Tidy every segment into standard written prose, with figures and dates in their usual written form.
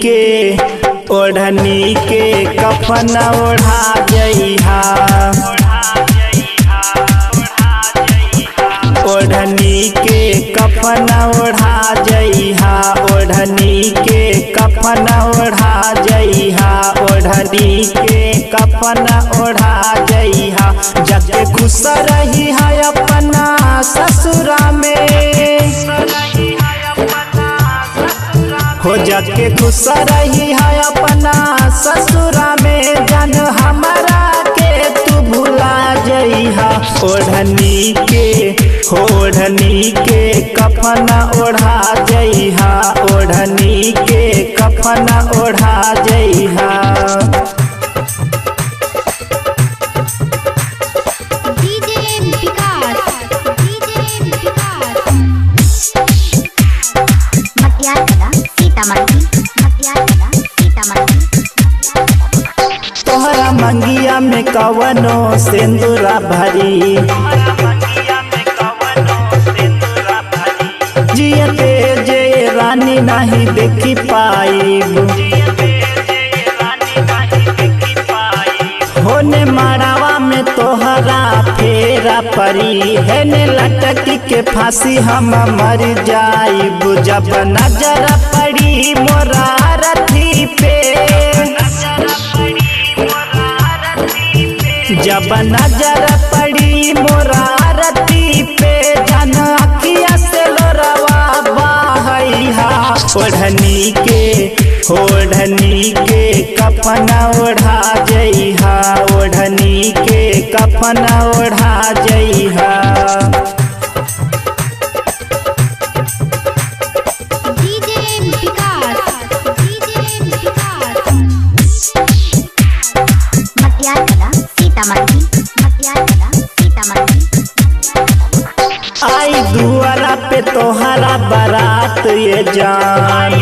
के ओढ़नी के कफन ओढ़ा जइहा। ओढ़नी के कफन ओढ़ा जइहा। ओढ़नी के कफन ओढ़ा जइहा। ओढ़नी के कफन ओढ़ा जइहा। जाके खुश रही है अपना ससुरा में हो। जाके खुश रही है अपना ससुरा में जान हमारा के तू भुला जइहा। ओढ़नी के ओढ़नी के कफन ओढ़ा जइहा। ओढ़नी के कफन ओढ़ा जइहा। तोहरा मंगिया में कवनो सिंदूरा भरी। जियते जे रानी नहीं देखी पाई। होने माड़ावा में तोहरा फेरा परी है ने लटकी के फांसी हम मर जाइब। जब नजर पड़ी मोरा रथी पे जब नजर पड़ी मोरा रथी पे जन अखिया से लोरवा बहइहा। ओढ़नी के कफन ओढ़ा जइहा। ओढ़नी के कफन ओढ़ा जइहा। आई दुआरा पे तोहरा बारात ये जान।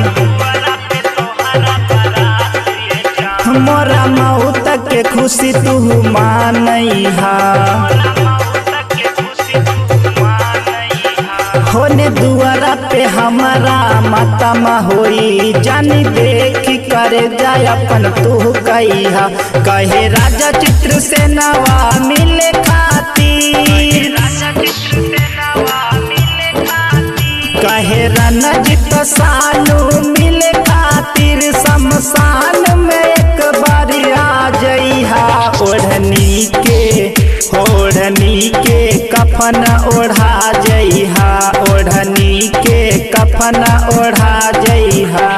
मोरा मौत के खुशी तू मानइहा। होने दुआरा पे हमारा माता होई जानी देखी करे जाय अपन तू कहिहा। कहे राजा चित्र से नवा मिले खातिर। कहे रणजीत सानू मिले खातिर शमशान में एक बार आ जइहा। ओढ़नी के कफन ओढ़ा जइहा। ओढ़नी के कफन ओढ़ा जइहा।